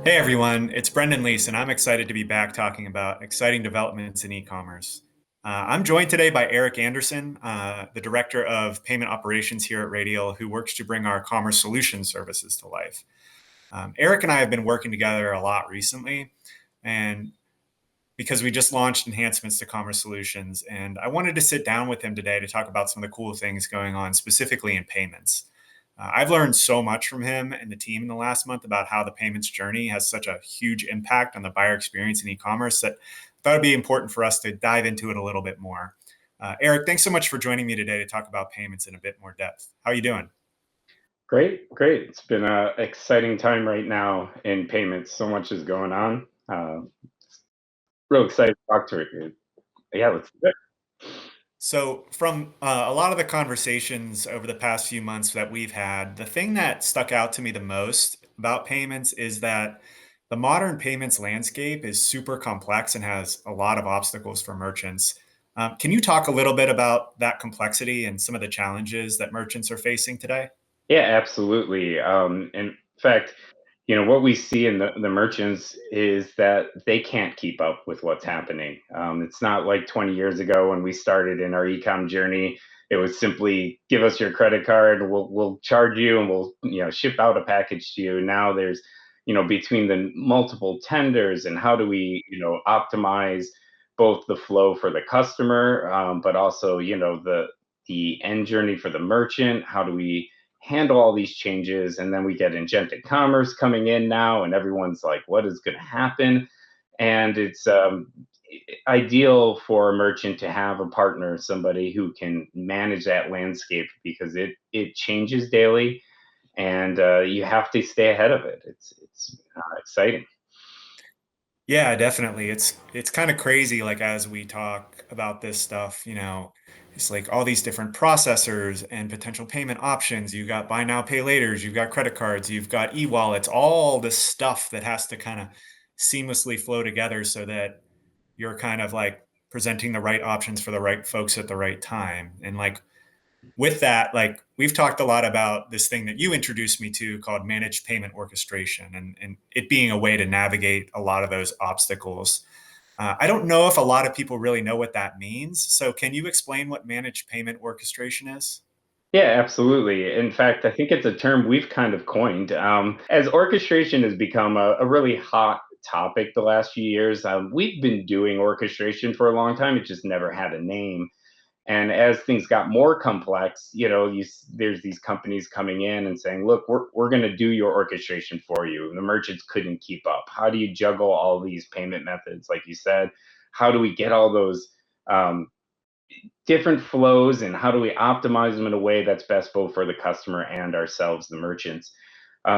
Hey everyone, it's Brendan Lease, and I'm excited to be back talking about exciting developments in e-commerce. I'm joined today by Eric Anderson, the Director of Payment Operations here at Radial, who works to bring our commerce solution services to life. Eric and I have been working together a lot recently, and because we just launched enhancements to commerce solutions, and I wanted to sit down with him today to talk about some of the cool things going on, specifically in payments. I've learned so much from him and the team in the last month about how the payments journey has such a huge impact on the buyer experience in e-commerce that I thought it'd be important for us to dive into it a little bit more. Eric, thanks so much for joining me today to talk about payments in a bit more depth. How are you doing? Great, great. It's been an exciting time right now in payments. So much is going on. Real excited to talk to you. Yeah, let's do it. So, from a lot of the conversations over the past few months that we've had, the thing that stuck out to me the most about payments is that the modern payments landscape is super complex and has a lot of obstacles for merchants. Can you talk a little bit about that complexity and some of the challenges that merchants are facing today? Yeah, absolutely. In fact, what we see in the merchants is that they can't keep up with what's happening. It's not like 20 years ago when we started in our ecom journey. It was simply give us your credit card, we'll charge you, and we'll ship out a package to you. Now there's between the multiple tenders and how do we optimize both the flow for the customer, but also the end journey for the merchant. How do we handle all these changes? And then we get agentic commerce coming in now, and everyone's like, what is going to happen? And it's ideal for a merchant to have a partner, somebody who can manage that landscape, because it changes daily, and you have to stay ahead of it. It's exciting. Yeah, definitely. It's kind of crazy like as we talk about this stuff, it's like all these different processors and potential payment options. You've got buy now, pay laters, you've got credit cards, you've got e-wallets, all this stuff that has to kind of seamlessly flow together so that you're kind of like presenting the right options for the right folks at the right time. And like with that, like we've talked a lot about this thing that you introduced me to called managed payment orchestration and it being a way to navigate a lot of those obstacles. I don't know if a lot of people really know what that means. So, can you explain what managed payment orchestration is? Yeah, absolutely. In fact, I think it's a term we've kind of coined. As orchestration has become a really hot topic the last few years, we've been doing orchestration for a long time. It just never had a name. And as things got more complex, there's these companies coming in and saying, look, we're going to do your orchestration for you. And the merchants couldn't keep up. How do you juggle all these payment methods? Like you said, how do we get all those um, different flows, and how do we optimize them in a way that's best both for the customer and ourselves, the merchants?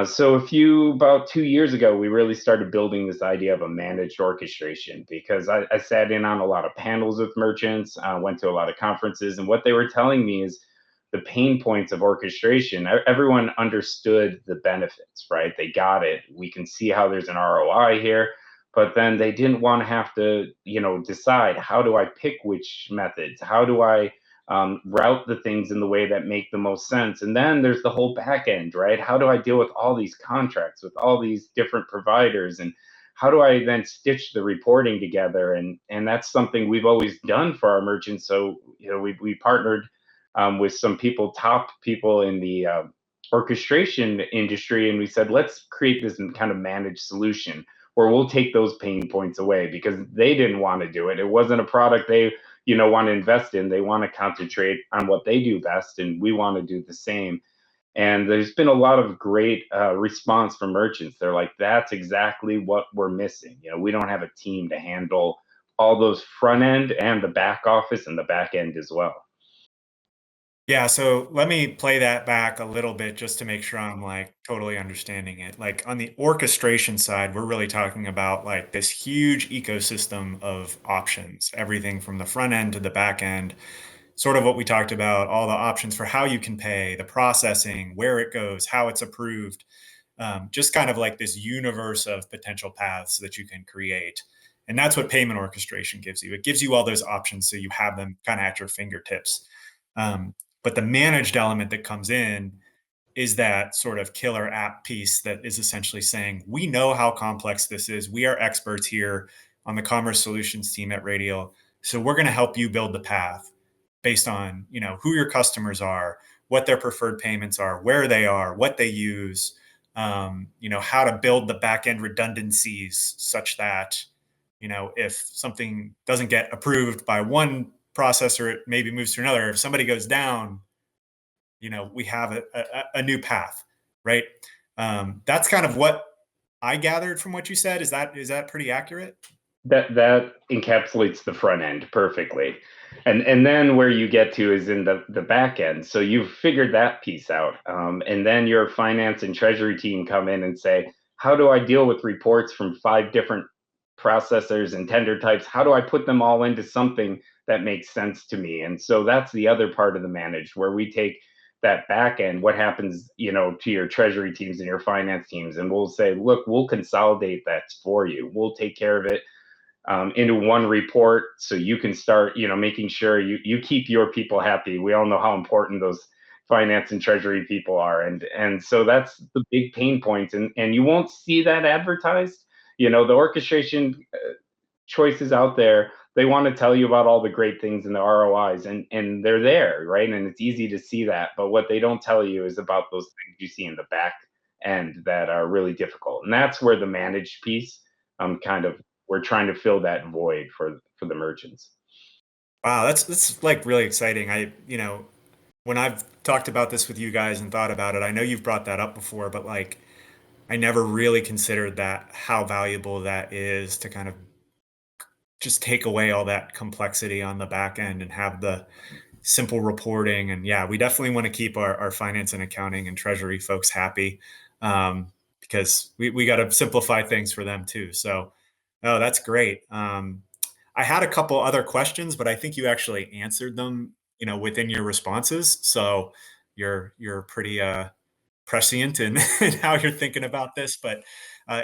So about 2 years ago, we really started building this idea of a managed orchestration, because I sat in on a lot of panels with merchants, went to a lot of conferences, and what they were telling me is the pain points of orchestration. Everyone understood the benefits, right? They got it. We can see how there's an ROI here, but then they didn't want to have to, decide, how do I pick which methods? How do I route the things in the way that make the most sense? And then there's the whole back end, right? How do I deal with all these contracts with all these different providers? And how do I then stitch the reporting together? And that's something we've always done for our merchants. So, we partnered with some top people in the orchestration industry, and we said, let's create this kind of managed solution where we'll take those pain points away, because they didn't want to do it. It wasn't a product they want to invest in. They want to concentrate on what they do best, and we want to do the same. And there's been a lot of great response from merchants. They're like, that's exactly what we're missing. We don't have a team to handle all those front end and the back office and the back end as well. Yeah, so let me play that back a little bit just to make sure I'm like totally understanding it. Like on the orchestration side, we're really talking about like this huge ecosystem of options, everything from the front end to the back end, sort of what we talked about, all the options for how you can pay, the processing, where it goes, how it's approved, just kind of like this universe of potential paths that you can create. And that's what payment orchestration gives you. It gives you all those options so you have them kind of at your fingertips. Um, but the managed element that comes in is that sort of killer app piece that is essentially saying, we know how complex this is. We are experts here on the commerce solutions team at Radial. So we're going to help you build the path based on, who your customers are, what their preferred payments are, where they are, what they use, how to build the back end redundancies such that, if something doesn't get approved by one processor, it maybe moves to another. If somebody goes down, we have a new path, right? That's kind of what I gathered from what you said. Is that pretty accurate? That encapsulates the front end perfectly. And then where you get to is in the back end. So you've figured that piece out. And then your finance and treasury team come in and say, how do I deal with reports from 5 different processors and tender types? How do I put them all into something that makes sense to me? And so that's the other part of the managed, where we take that back end, what happens, to your treasury teams and your finance teams, and we'll say, look, we'll consolidate that for you. We'll take care of it into one report, so you can start, making sure you keep your people happy. We all know how important those finance and treasury people are, and so that's the big pain point, and you won't see that advertised. The orchestration choices out there, they want to tell you about all the great things and the ROIs, and they're there, right? And it's easy to see that, but what they don't tell you is about those things you see in the back end that are really difficult, and that's where the managed piece, kind of, we're trying to fill that void for the merchants. Wow, that's like really exciting. When I've talked about this with you guys and thought about it, I know you've brought that up before, but like I never really considered that how valuable that is to kind of just take away all that complexity on the back end and have the simple reporting. And yeah, we definitely want to keep our finance and accounting and treasury folks happy, because we got to simplify things for them too. So, oh, that's great. I had a couple other questions, but I think you actually answered them, within your responses. So you're pretty prescient in, in how you're thinking about this. But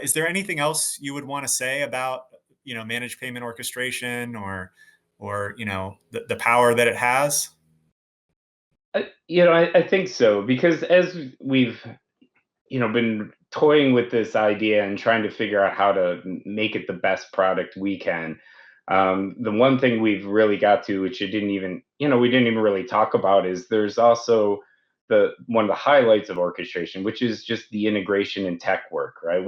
is there anything else you would want to say about, managed payment orchestration, or the power that it has? I think so, because as we've, been toying with this idea and trying to figure out how to make it the best product we can. The one thing we've really got to, which we didn't even really talk about, is there's also the one of the highlights of orchestration, which is just the integration and tech work, right?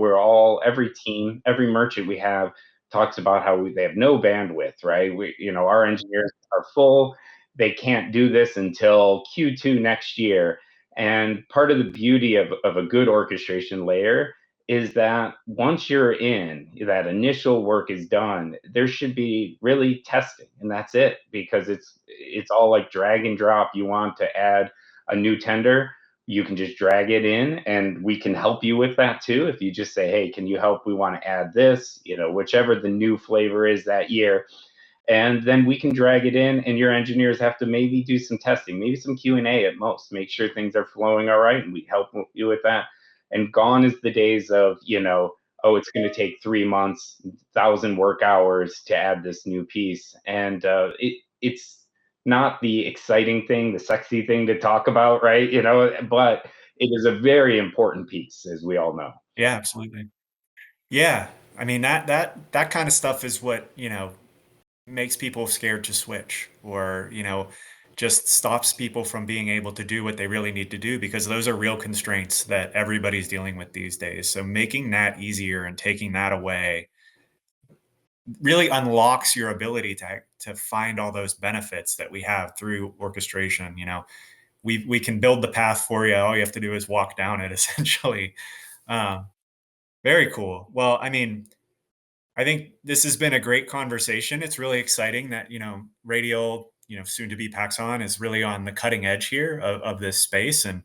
Every team, every merchant we have talks about how they have no bandwidth, right? Our engineers are full. They can't do this until Q2 next year, and part of the beauty of a good orchestration layer is that once you're in, that initial work is done, there should be really testing, and that's it, because it's all like drag and drop. You want to add a new tender, you can just drag it in, and we can help you with that too. If you just say, hey, can you help? We want to add this, whichever the new flavor is that year, and then we can drag it in, and your engineers have to maybe do some testing, maybe some Q&A at most, make sure things are flowing all right, and we help you with that. And gone is the days of, oh, it's going to take 3 months, 1,000 work hours to add this new piece, and it's not the exciting thing, the sexy thing to talk about, right? But it is a very important piece, as we all know. Yeah, absolutely. Yeah, I mean that kind of stuff is what makes people scared to switch, or just stops people from being able to do what they really need to do, because those are real constraints that everybody's dealing with these days. So making that easier and taking that away really unlocks your ability to find all those benefits that we have through orchestration. We can build the path for you. All you have to do is walk down it, essentially. um, Very cool. Well, I mean, I think this has been a great conversation. It's really exciting that, Radial, soon to be Paxon, is really on the cutting edge here of this space. And,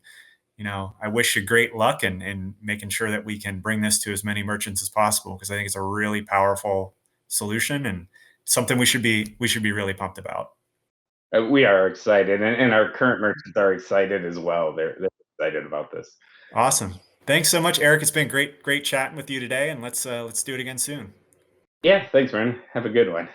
I wish you great luck in making sure that we can bring this to as many merchants as possible, because I think it's a really powerful solution and something we should be really pumped about. We are excited, and our current merchants are excited as well. They're excited about this. Awesome. Thanks so much, Eric. It's been great chatting with you today, and let's do it again soon. Yeah, thanks, man. Have a good one.